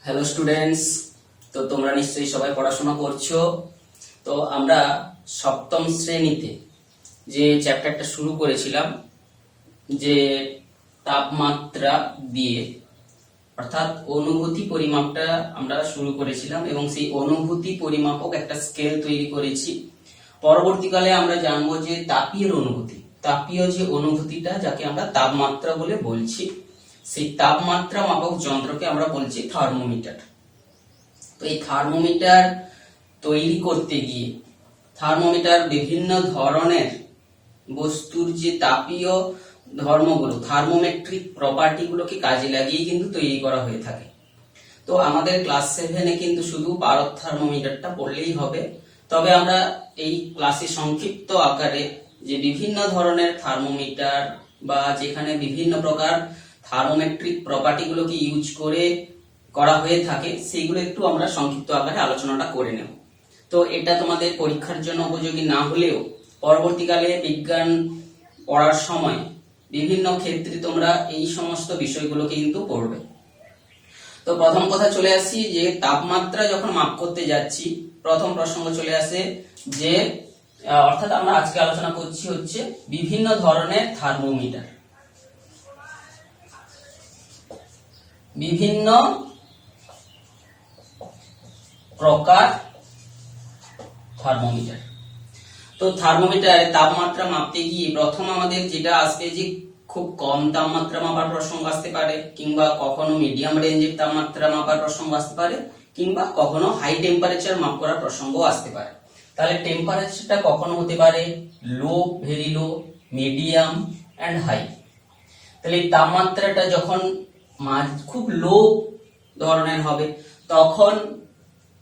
Hello students, তো তোমরা নিশ্চয়ই সবাই পড়াশোনা করছো। তো আমরা সপ্তম শ্রেণীতে যে চ্যাপ্টারটা শুরু করেছিলাম, যে তাপমাত্রা দিয়ে অর্থাৎ অনুভূতি পরিমাপটা আমরা শুরু করেছিলাম এবং সেই অনুভূতি পরিমাপক একটা স্কেল তৈরি করেছি। পরবর্তীকালে আমরা জানবো যে তাপীয় অনুভূতি, তাপীয় যে অনুভূতিটা যাকে আমরা তাপমাত্রা বলে বলছি, সেই তাপমাত্রা মাপক যন্ত্রকে আমরা বলছি থার্মোমিটার। তো এই থার্মোমিটার তৈরি করতে গিয়ে থার্মোমিটার বিভিন্ন ধরনের বস্তুর যে তাপীয় ধর্মগুলো, থার্মোমেট্রিক প্রপার্টি গুলোকে কাজে লাগিয়ে কিন্তু তৈরি করা হয়ে থাকে। তো আমাদের ক্লাস 7-এ কিন্তু শুধু পারদ থার্মোমিটারটা পড়লেই হবে, তবে আমরা এই ক্লাসে সংক্ষিপ্ত আকারে যে বিভিন্ন ধরনের থার্মোমিটার বা যেখানে বিভিন্ন প্রকার থার্মোমেট্রিক প্রপার্টি গুলোকে ইউজ করে করা হয়ে থাকে সেইগুলো একটু আমরা সংক্ষিপ্ত আকারে আলোচনাটা করে নেব। তো এটা তোমাদের পরীক্ষার জন্য উপযোগী না হলেও পরবর্তীকালে বিজ্ঞান পড়ার সময় বিভিন্ন ক্ষেত্রে তোমরা এই সমস্ত বিষয়গুলোকে কিন্তু পড়বে। তো প্রথম কথা চলে আসি যে তাপমাত্রা যখন মাপ করতে যাচ্ছি, প্রথম প্রসঙ্গ চলে আসে যে অর্থাৎ আমরা আজকে আলোচনা করছি হচ্ছে বিভিন্ন ধরনের থার্মোমিটার, বিভিন্ন প্রকার থার্মোমিটার। তো থার্মোমিটারে তাপমাত্রা মাপতে গিয়ে প্রথম আমাদের যেটা আসবে যে খুব কম তাপমাত্রা মাপার প্রসঙ্গ আসতে পারে, কিংবা কখনো মিডিয়াম রেঞ্জের তাপমাত্রা মাপার প্রসঙ্গ আসতে পারে, কিংবা কখনো হাই টেম্পারেচার মাপ করার প্রসঙ্গ আসতে পারে। তাহলে টেম্পারেচারটা কখনো হতে পারে low, very low, medium and high. তাহলে এই তাপমাত্রাটা যখন খুব লো ধরনের হবে, তখন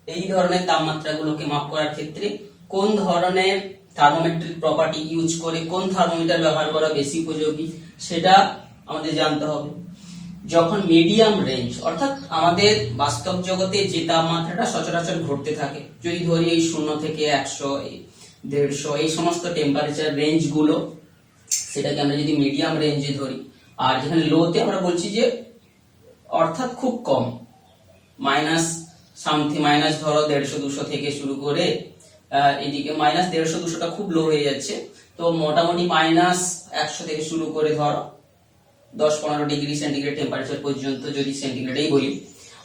এই ধরনের তাপমাত্রাগুলোকে মাপ করার ক্ষেত্রে কোন ধরনের থার্মোমেট্রিক প্রপার্টি ইউজ করে কোন থার্মোমিটার ব্যবহার করা বেশি উপযোগী সেটা আমাদের জানতে হবে। যখন মিডিয়াম রেঞ্জ অর্থাৎ আমাদের বাস্তব জগতে যে তাপমাত্রাটা সচরাচর ঘটতে থাকে, যদি ধরি এই 0 থেকে 100, 150 এই সমস্ত টেম্পারেচার রেঞ্জ গুলো, সেটাকে আমরা যদি মিডিয়াম রেঞ্জে ধরি। আর যেখানে লোতে আমরা বলছি যে অর্থাৎ খুব কম, মাইনাস সামথিং, মাইনাস ধরো 150-200 থেকে শুরু করে এদিকে মাইনাস 150-200টা খুব লো হয়ে যাচ্ছে, তো মোটামুটি মাইনাস 100 থেকে শুরু করে ধরো 10-15 ডিগ্রি সেন্টিগ্রেড টেম্পারেচার পর্যন্ত যদি সেন্টিগ্রেডেই বলি।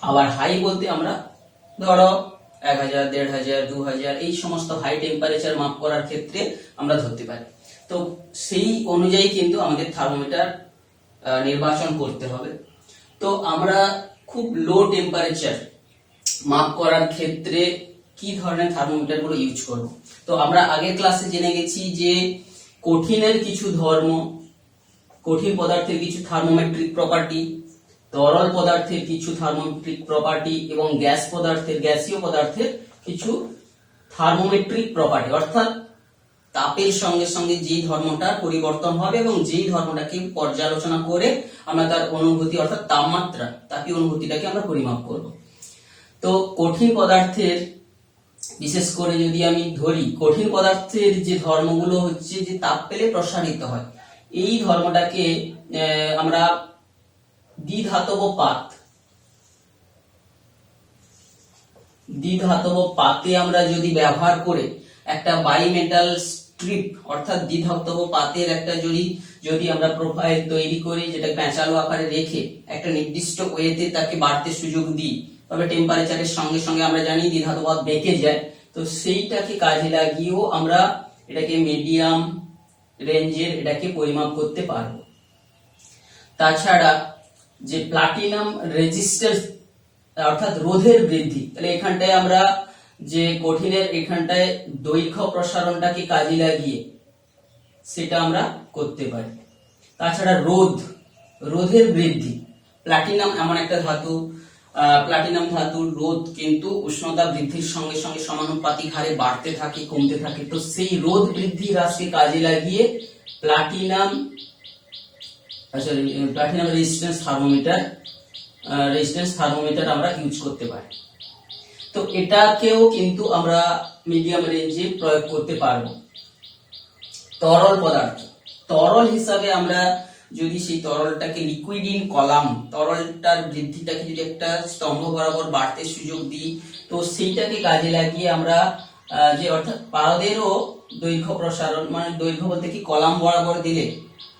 আবার হাই বলতে আমরা ধরো 1000, 1500, 2000 এই সমস্ত হাই টেম্পারেচার মাপ করার ক্ষেত্রে আমরা ধরতে পারি। তো সেই অনুযায়ী কিন্তু আমাদের থার্মোমিটার নির্বাচন করতে হবে। তো আমরা খুব লো টেম্পারেচার মাপ করার ক্ষেত্রে কি ধরনের থার্মোমিটার গুলো ইউজ করব। তো আমরা আগের ক্লাসে জেনে গেছি যে কঠিনের কিছু ধর্ম, কঠিন পদার্থের কিছু থার্মোমেট্রিক প্রপার্টি, তরল পদার্থের কিছু থার্মোমেট্রিক প্রপার্টি এবং গ্যাস পদার্থের, গ্যাসীয় পদার্থের কিছু থার্মোমেট্রিক প্রপার্টি, অর্থাৎ তাপের সঙ্গে সঙ্গে যেই ধর্মটার পরিবর্তন হবে এবং যেই ধর্মটাকে পর্যালোচনা করে আমরা তার অনুভূতি অর্থাৎ তাপমাত্রা, তাপীয় অনুভূতিটাকে আমরা পরিমাপ করব। তো কঠিন পদার্থের বিশেষ করে যদি আমি ধরি, কঠিন পদার্থের যে ধর্মগুলো হচ্ছে যে তাপ পেলে প্রসারিত হয়, এই ধর্মটাকে আমরা দ্বিধাতব পাত, দ্বিধাতব পাতে আমরা যদি ব্যবহার করে একটা বাইমেটাল স্ট্রিপ অর্থাৎ দ্বিধাতব পাতের একটা যদি আমরা প্রোফাইল তৈরি করি, যেটা প্যাঁচালো আকারে রেখে একটা নির্দিষ্ট ওয়েতে তাকে বাড়তে সুযোগ দিই, তবে টেম্পারেচারের সঙ্গে সঙ্গে আমরা জানি দ্বিধাতব পাত বেঁকে যায়। তো সেইটাকে কাজে লাগিয়েও আমরা এটাকে মিডিয়াম রেঞ্জের এটাকে পরিমাপ করতে পারবো। তাছাড়া যে প্লাটিনাম রেজিস্ট্যান্স অর্থাৎ রোধের বৃদ্ধি, তাহলে এখানটায় আমরা যে কঠিনের এখানটায় দৈর্ঘ্য প্রসারণটাকে কাজে লাগিয়ে সেটা আমরা করতে পারি। তাছাড়া রোধের বৃদ্ধি, প্লাটিনাম এমন একটা ধাতু, প্লাটিনাম ধাতুর রোধ কিন্তু উষ্ণতা বৃদ্ধির সঙ্গে সঙ্গে সমানুপাতিক হারে বাড়তে থাকে, কমতে থাকে। তো সেই রোধ বৃদ্ধি হ্রাসকে কাজে লাগিয়ে প্লাটিনাম রেজিস্ট্যান্স থার্মোমিটার আমরা ইউজ করতে পারি। তো এটাকেও কিন্তু আমরা মিডিয়াম রেঞ্জে প্রয়োগ করতে পারবো। তরল পদার্থ, তরল হিসাবে আমরা যদি সেই তরলটাকে লিকুইড ইন কলাম, তরলটার বৃদ্ধিটাকে যদি একটা স্তম্ভ বরাবর বাড়তে সুযোগ দিই, তো সেইটাকে কাজে লাগিয়ে আমরা যে অর্থাৎ পারদেরও দৈর্ঘ্য প্রসারণ, মানে দৈর্ঘ্য বলতে কি কলাম বরাবর দিলে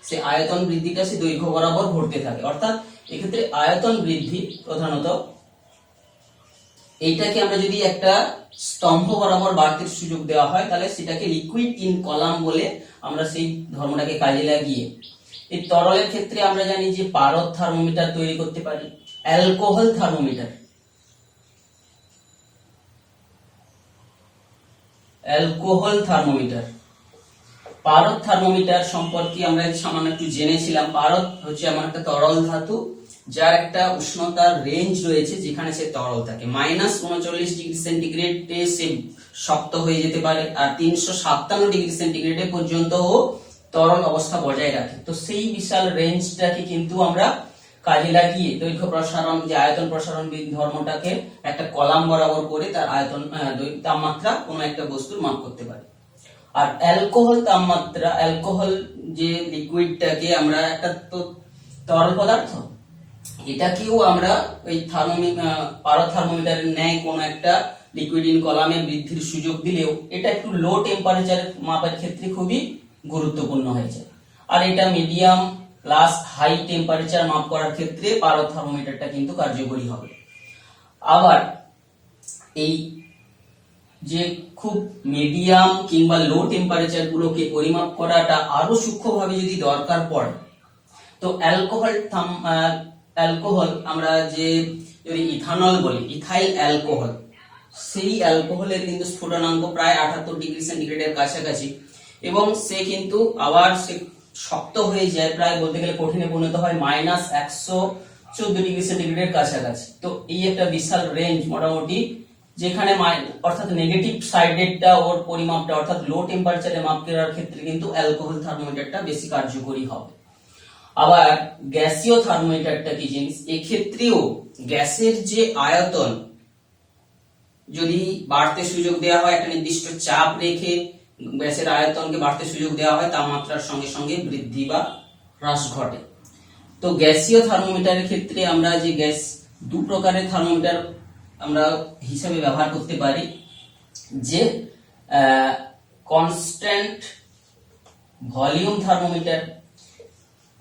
সে আয়তন বৃদ্ধিটা সে দৈর্ঘ্য বরাবর ঘটতে থাকে। অর্থাৎ এক্ষেত্রে আয়তন বৃদ্ধি প্রধানত এইটাকে আমরা যদি একটা স্তম্ভ বরাবর বাড়তে সুযোগ দেওয়া হয়, তাহলে সেটাকে লিকুইড ইন কলাম বলে আমরা সেই ধর্মটাকে কাজে লাগিয়ে এই তরলের ক্ষেত্রে আমরা জানি যে পারদ থার্মোমিটার তৈরি করতে পারি, অ্যালকোহল থার্মোমিটার, অ্যালকোহল থার্মোমিটার। পারদ থার্মোমিটার সম্পর্কে আমরা সামান্য একটু জেনেছিলাম। পারদ হচ্ছে এমন একটা তরল ধাতু যার একটা উষ্ণতার রেঞ্জ রয়েছে যেখানে সে তরল থাকে। -39°C সে শক্ত হয়ে যেতে পারে, আর 357°C পর্যন্ত ও তরল অবস্থা বজায় রাখে। তো সেই বিশাল রেঞ্জটাকে কিন্তু আমরা কাজে লাগিয়ে দৈর্ঘ্য প্রসারণ, যে আয়তন প্রসারণ ধর্মটাকে একটা কলাম বরাবর করে তার আয়তন তাপমাত্রা কোনো একটা বস্তুর মাপ করতে পারি। আর অ্যালকোহল তাপমাত্রা, অ্যালকোহল যে লিকুইডটাকে আমরা একটা তো তরল পদার্থ, এটাকেও আমরা ওই পারদ থার্মোমিটারের ন্যায় কোনো একটা লিকুইড ইন কলামে বৃদ্ধির সুযোগ দিলেও এটা একটু লো টেম্পারেচার মাপের ক্ষেত্রে খুবই গুরুত্বপূর্ণ হয়েছে। আর এটা মিডিয়াম প্লাস হাই টেম্পারেচার মাপ করার ক্ষেত্রে পারদ থার্মোমিটারটা কিন্তু কার্যকরী হবে। আবার এই যে খুব মিডিয়াম কিংবা লো টেম্পারেচার গুলোকে পরিমাপ করাটা আরো সূক্ষ্মভাবে যদি দরকার পড়ে, তো অ্যালকোহল আমরা যে যদি ইথানল বলি, ইথাইল অ্যালকোহল, সেই অ্যালকোহলের কিন্তু স্ফুটনাঙ্ক প্রায় 78°C কাছাকাছি, এবং সে কিন্তু আবার সে শক্ত হয়ে যায়, প্রায় বলতে গেলে কঠিনে পরিণত হয় -114°C কাছাকাছি। তো এই একটা বিশাল রেঞ্জ মোটামুটি, যেখানে অর্থাৎ নেগেটিভ সাইডেডটা ওর পরিমাপটা অর্থাৎ লো টেম্পারেচারে মাপ করার ক্ষেত্রে কিন্তু অ্যালকোহল থার্মোমিটারটা বেশি কার্যকরী হবে। আবার গ্যাসীয় থার্মোমিটারটা কি জিনিস, এক্ষেত্রেও গ্যাসের যে আয়তন যদি বাড়তে সুযোগ দেওয়া হয়, একটা নির্দিষ্ট চাপ রেখে গ্যাসের আয়তনকে বাড়তে সুযোগ দেওয়া হয়, তাপমাত্রার সঙ্গে সঙ্গে বৃদ্ধি বা হ্রাস ঘটে। তো গ্যাসীয় থার্মোমিটারের ক্ষেত্রে আমরা যে গ্যাস দু প্রকারের থার্মোমিটার আমরা হিসাবে ব্যবহার করতে পারি, যে কনস্ট্যান্ট ভলিউম থার্মোমিটার,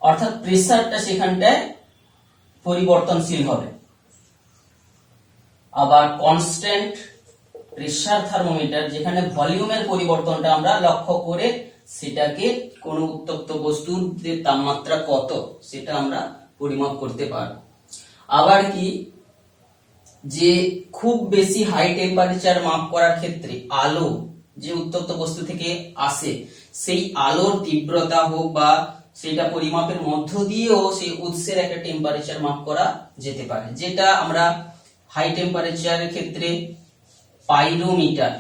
অর্থাৎ প্রেসারটা সেখানটায় পরিবর্তনশীল হবে। আবার কনস্ট্যান্ট প্রেসার থার্মোমিটার, যেখানে ভলিউমের পরিবর্তনটা আমরা লক্ষ্য করে সেটাকে কোনো উত্তপ্ত বস্তুর যে তাপমাত্রা কত সেটা আমরা পরিমাপ করতে পারব। আবার কি, যে খুব বেশি হাই টেম্পারেচার মাপ করার ক্ষেত্রে আলো যে উত্তপ্ত বস্তু থেকে আসে, সেই আলোর তীব্রতা হোক বা সেটা পরিমাপের মধ্য দিয়েও সেই উৎসের একটা টেম্পারেচার মাপ করা যেতে পারে, যেটা আমরা হাই টেম্পারেচারের ক্ষেত্রে পাইরোমিটার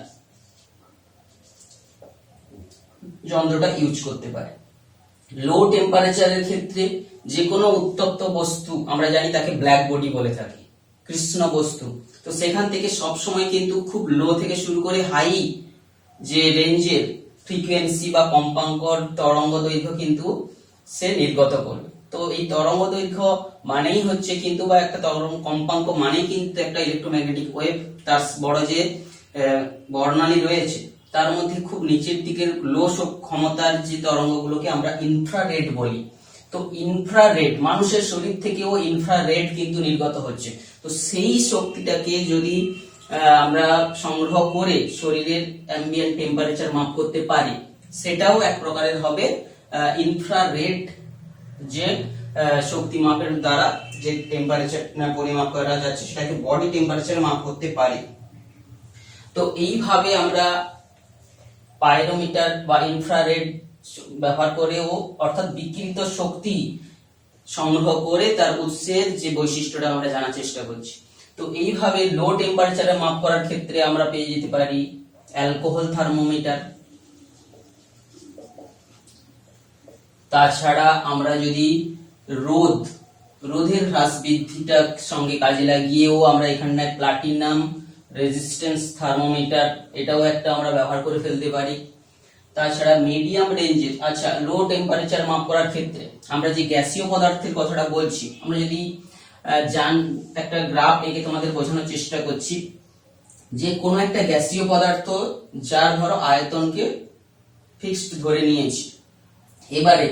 যন্ত্রটা ইউজ করতে পারে। লো টেম্পারেচারের ক্ষেত্রে যে কোনো উত্তপ্ত বস্তু আমরা জানি তাকে ব্ল্যাক বডি বলে থাকি, কৃষ্ণ বস্তু। তো সেখান থেকে সব সময় কিন্তু খুব লো থেকে শুরু করে হাই যে রেঞ্জের ফ্রিকোয়েন্সি বা কম্পাঙ্কর তরঙ্গ দৈর্ঘ্য কিন্তু সে নির্গত করবে। তো এই তরঙ্গ দৈর্ঘ্য মানেই হচ্ছে কিন্তু, বা একটা তরঙ্গ কম্পাঙ্ক মানেই কিন্তু একটা ইলেকট্রোম্যাগনেটিক ওয়েভ, তার বড় যে বর্ণালী রয়েছে তার মধ্যে খুব নিচের দিকের লো ক্ষমতার যে তরঙ্গগুলোকে আমরা ইনফ্রারেড বলি। তো ইনফ্রারেড, মানুষের শরীর থেকেও ইনফ্রারেড কিন্তু নির্গত হচ্ছে। তো সেই শক্তিটাকে যদি আমরা সংগ্রহ করে শরীরের অ্যাম্বিয়েন্ট টেম্পারেচার মাপ করতে পারি, সেটাও এক প্রকারের হবে ইনফ্রারেড যে শক্তি মাপের দ্বারা যে টেম্পারেচার পরিমাপ করা যাচ্ছে সেটাকে বডি টেম্পারেচার মাপ করতে পারি। তো এইভাবে আমরা পাইরোমিটার বা ইনফ্রারেড ব্যবহার করেও, অর্থাৎ বিকিরিত শক্তি সংগ্রহ করে তার উৎসের যে বৈশিষ্ট্যটা আমরা জানার চেষ্টা করছি। তো এইভাবে লো টেম্পারেচারে মাপ করার ক্ষেত্রে আমরা পেয়ে যেতে পারি অ্যালকোহল থার্মোমিটার। তাছাড়া আমরা যদি রোধের হ্রাস বৃদ্ধিটার সঙ্গে কাজে লাগিয়েও আমরা এখানটায় প্লাটিনাম রেজিস্ট্যান্স থার্মোমিটার, এটাও একটা আমরা ব্যবহার করে ফেলতে পারি। তাছাড়া মিডিয়াম রেঞ্জের, আচ্ছা লো টেম্পারেচার মাপ করার ক্ষেত্রে আমরা যে গ্যাসীয় পদার্থের কথাটা বলছি, আমরা যদি একটা গ্রাফ এঁকে তোমাদের বোঝানোর চেষ্টা করছি, যে কোনো একটা গ্যাসীয় পদার্থ যার ধরো আয়তনকে ফিক্সড ধরে নিয়েছি, এবারে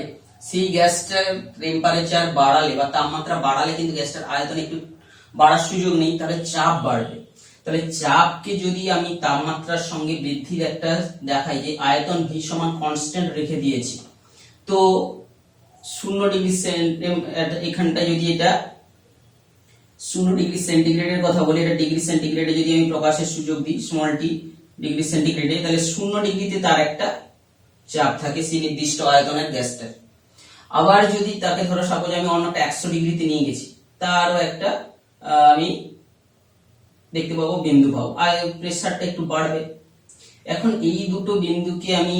সেই গ্যাসটার টেম্পারেচার বাড়ালে বা তাপমাত্রা বাড়ালে কিন্তু গ্যাসটার আয়তন একটু বাড়ার সুযোগ নেই, তাহলে চাপ বাড়বে। তাহলে চাপকে যদি আমি তাপমাত্রার সঙ্গে বৃদ্ধির একটা দেখাই, যে আয়তন ভি সমান কনস্ট্যান্ট রেখে দিয়েছি, তো 0 ডিগ্রি এখানটা যদি এটা 0 ডিগ্রি সেন্টিগ্রেডের কথা বলি, এটা ডিগ্রি সেন্টিগ্রেডে যদি আমি প্রকাশের সুযোগ দিই স্মল টি ডিগ্রি সেন্টিগ্রেডে, তাহলে 0 ডিগ্রিতে তার একটা চাপ থাকে সেই নির্দিষ্ট আয়তনের গ্যাসটার। আবার যদি তাকে ধরো সাপোজ আমি অন্যটা 100 ডিগ্রিতে নিয়ে গেছি, তারও একটা আমি দেখতে পাবো বিন্দু পাবো, আর প্রেসারটা একটু বাড়বে। এখন এই দুটো বিন্দুকে আমি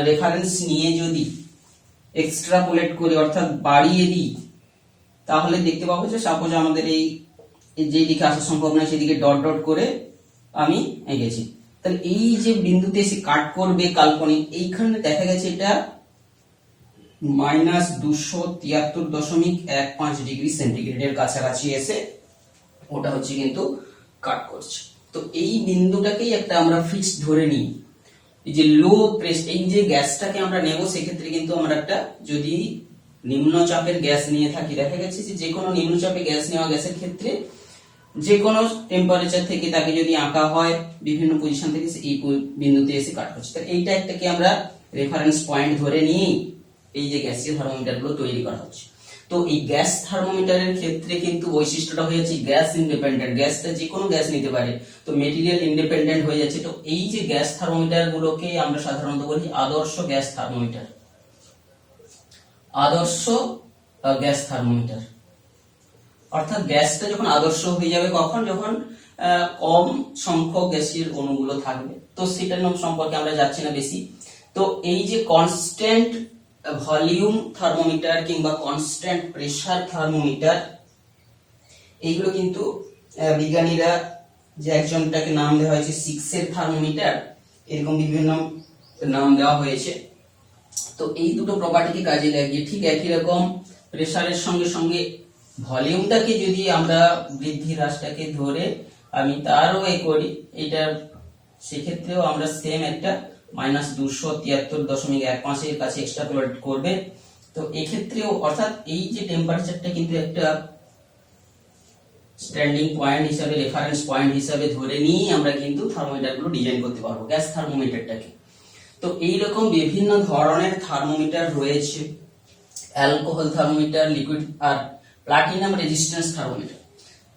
রেফারেন্স নিয়ে যদি এক্সট্রাপোলেট করি অর্থাৎ বাড়িয়ে দিই, তাহলে দেখতে পাবো যে সাপোজ আমাদের এই যে দিকে আসা সম্ভব নয় সেদিকে ডট ডট করে আমি এঁকেছি, তাহলে এই যে বিন্দুতে এসে কাট করবে কাল্পনিক, এইখানে দেখা গেছে এটা -273.15 ডিগ্রি সেন্টিগ্রেডের কাছাকাছি এসে ওটা হচ্ছে কিন্তু কাট করছে। তো এই বিন্দুটাকেই একটা আমরা ফিক্সড ধরে নিই, এই যে লো প্রেসার, এই যে গ্যাসটাকে আমরা নেব সেক্ষেত্রে কিন্তু আমরা একটা যদি নিম্নচাপের গ্যাস নিয়ে থাকি, দেখা গেছে যে কোনো নিম্নচাপে গ্যাস নেওয়া গ্যাসের ক্ষেত্রে যে কোনো টেম্পারেচার থেকে তাকে যদি আঁকা হয় বিভিন্ন পজিশন থেকে এই বিন্দুতে এসে কাট করছে, তাহলে এইটা একটাকে আমরা রেফারেন্স পয়েন্ট ধরে নিয়েই এই যে গ্যাসীয় থার্মোমিটার গুলো তৈরি করা হচ্ছে। তো এই গ্যাস থার্মোমিটারের ক্ষেত্রে কিন্তু বৈশিষ্ট্যটা হয়ে যাচ্ছে গ্যাস ইন্ডিপেন্ডেন্ট, গ্যাসটা যে কোনো গ্যাস নিতে পারে, তো মেটেরিয়াল ইন্ডিপেন্ডেন্ট হয়ে যাচ্ছে। তো এই যে গ্যাস থার্মোমিটার গুলোকে আমরা সাধারণত বলি আদর্শ গ্যাস থার্মোমিটার, আদর্শ গ্যাস থার্মোমিটার। অর্থাৎ গ্যাসটা যখন আদর্শ হয়ে যাবে কখন, যখন কম সংখ্যক গ্যাসের অণুগুলো থাকবে, তো সেটার নাম সম্পর্কে আমরা যাচ্ছি না বেশি। তো এই যে কনস্ট্যান্ট ভলিউম থার্মোমিটার কিংবা কনস্ট্যান্ট প্রেসার থার্মোমিটার, এইগুলো কিন্তু বিজ্ঞানীরা যে একজনটাকে নাম দেওয়া হয়েছে 6 এর থার্মোমিটার, এরকম বিভিন্ন নাম দেওয়া হয়েছে। তো এই দুটো প্রপার্টিকে কাজে লাগিয়ে ঠিক একই রকম প্রেসারের সঙ্গে সঙ্গে ভলিউমটাকে যদি আমরা বৃদ্ধি হ্রাসটাকে ধরে আমি তারও করি, এটার সেক্ষেত্রেও আমরা সেম একটা -273.15 এর কাছে এক্সট্রাপোলেট করবে। তো এই ক্ষেত্রেও অর্থাৎ এই যে টেম্পারেচারটা কিন্তু একটা স্ট্যান্ডিং পয়েন্ট হিসাবে, রেফারেন্স পয়েন্ট হিসাবে ধরে নিয়ে আমরা কিন্তু থার্মোমিটার গুলো ডিজাইন করতে পারবো গ্যাস থার্মোমিটারটাকে। তো এইরকম বিভিন্ন ধরনের থার্মোমিটার রয়েছে, অ্যালকোহল থার্মোমিটার, লিকুইড, আর platinum resistance thermometer.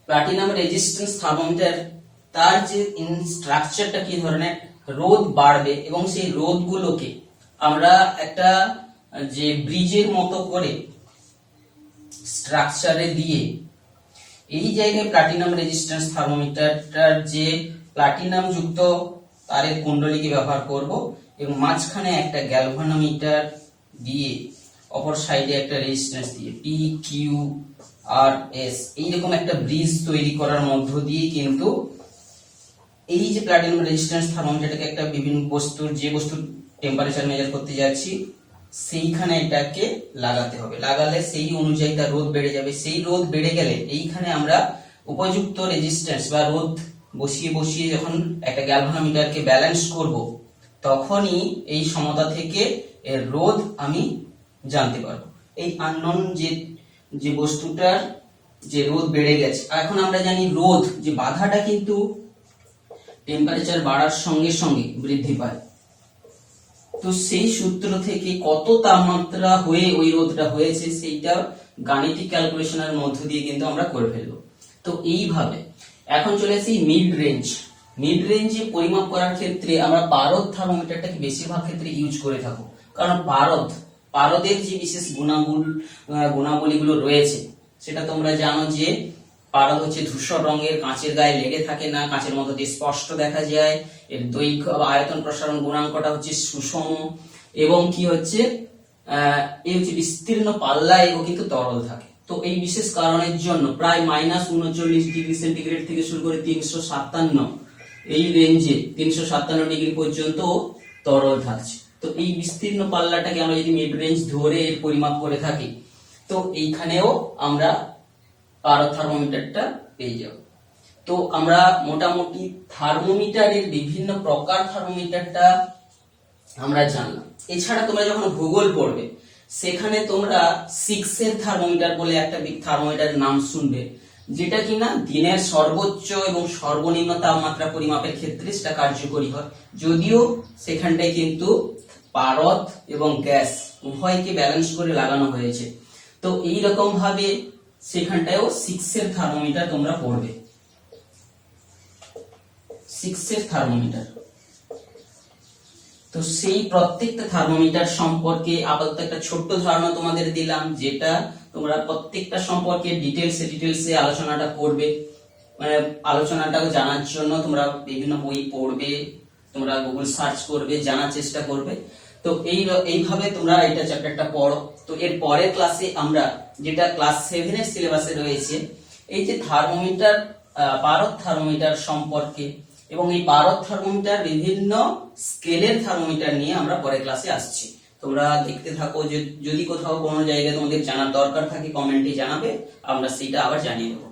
Platinum resistance thermometer তার যে স্ট্রাকচারটা কি ধরনের, রোদ বাড়বে এবং সেই রোদগুলোকে আমরা একটা যে ব্রিজের মতো করে স্ট্রাকচারে দিয়ে এই জায়গায় প্লাটিনাম রেজিস্ট্যান্স থার্মোমিটারটার যে প্লাটিনাম যুক্ত তারের কুণ্ডলীকে ব্যবহার করব এবং মাঝখানে একটা গ্যালভানোমিটার দিয়ে অপর সাইডে একটা রেজিস্ট্যান্স দিয়ে পি কিউ আর এস এইরকম একটা ব্রিজ তৈরি করার মধ্য দিয়ে কিন্তু এই যে প্লাটিনাম রেজিস্ট্যান্স থার্মোমিটারটাকে একটা বিভিন্ন বস্তুর, যে বস্তুর টেম্পারেচার মেজার করতে যাচ্ছি সেইখানে এটাকে লাগাতে হবে, লাগালে সেই অনুযায়ী তার রোধ বেড়ে যাবে। সেই রোধ বেড়ে গেলে এইখানে আমরা উপযুক্ত রেজিস্ট্যান্স বা রোধ বসিয়ে বসিয়ে যখন একটা গ্যালভানোমিটারকে ব্যালেন্স করব, তখনই এই সমতা থেকে এর রোধ আমি জানতে পারবো। এই আননোন যে বস্তুটার যে রোধ বেড়ে গেছে, এখন আমরা জানি রোধ যে বাধাটা কিন্তু টেম্পারেচার বাড়ার সঙ্গে সঙ্গে বৃদ্ধি পায়। তো সেই সূত্র থেকে কত তাপমাত্রা হয়ে ওই রোধটা হয়েছে সেইটা গাণিতিক ক্যালকুলেশনের মধ্য দিয়ে কিন্তু আমরা করে ফেলবো। তো এইভাবে এখন চলে আসি মিড রেঞ্জ। মিড রেঞ্জে পরিমাপ করার ক্ষেত্রে আমরা পারদ থার্মোমিটারটাকে বেশিরভাগ ক্ষেত্রে ইউজ করে থাকবো, কারণ পারদের যে বিশেষ গুণাবলীগুলো রয়েছে সেটা তোমরা জানো যে পারদ হচ্ছে ধূসর রঙের, কাঁচের গায়ে লেগে থাকে না, কাঁচের মতো দিয়ে স্পষ্ট দেখা যায়, এর দৈর্ঘ্য বা আয়তন প্রসারণ গুণাঙ্কটা হচ্ছে সুষম, এবং কি হচ্ছে এই হচ্ছে বিস্তীর্ণ পাল্লায় ও কিন্তু তরল থাকে। তো এই বিশেষ কারণের জন্য প্রায় -39 ডিগ্রি সেন্টিগ্রেড থেকে শুরু করে 357 এই রেঞ্জে 357 ডিগ্রি পর্যন্ত তরল থাকছে। তো এই বিস্তীর্ণ পাল্লাটাকে আমরা যদি মিড রেঞ্জ ধরে এর পরিমাপ করে থাকি, তো এইখানেও আমরা পারদ থার্মোমিটারটা পেয়ে যাব। তো আমরা মোটামুটি থার্মোমিটারের বিভিন্ন প্রকার থার্মোমিটারটা আমরা জানলাম। এছাড়া তোমরা যখন ভূগোল পড়বে সেখানে তোমরা 6 এর থার্মোমিটার বলে একটা থার্মোমিটারের নাম শুনবে, যেটা কিনা দিনের সর্বোচ্চ এবং সর্বনিম্ন তাপমাত্রা পরিমাপের ক্ষেত্রে সেটা কার্যকরী হয়। যদিও সেখানটায় কিন্তু পারদ এবং গ্যাস উভয়কে ব্যালেন্স করে লাগানো হয়েছে। তো এই রকম ভাবে সেখানটায়ও 6 এর থার্মোমিটার তোমরা পড়বে। 6 এর থার্মোমিটার, তো সেই প্রত্যেকটা থার্মোমিটার সম্পর্কে আপাতত একটা ছোট্ট ধারণা তোমাদের দিলাম, যেটা তোমরা প্রত্যেকটা সম্পর্কে ডিটেলসে আলোচনাটা করবে। মানে আলোচনাটা জানার জন্য তোমরা বিভিন্ন বই পড়বে, তোমরা গুগল সার্চ করবে, জানার চেষ্টা করবে। তো এইভাবে তোমরা এটা চ্যাপ্টারটা পড়ো। তো এর পরের ক্লাসে আমরা, যেটা ক্লাস 7 এর সিলেবাসে রয়েছে, এই যে থার্মোমিটার, পারদ থার্মোমিটার সম্পর্কে এবং এই পারদ থার্মোমিটার বিভিন্ন স্কেলের থার্মোমিটার নিয়ে আমরা পরের ক্লাসে আসছি। তোমরা দেখতে থাকো। যদি কোথাও কোনো জায়গায় তোমাদের জানার দরকার থাকে কমেন্টে জানাবে, আমরা সেটা আবার জানিয়ে দেবো।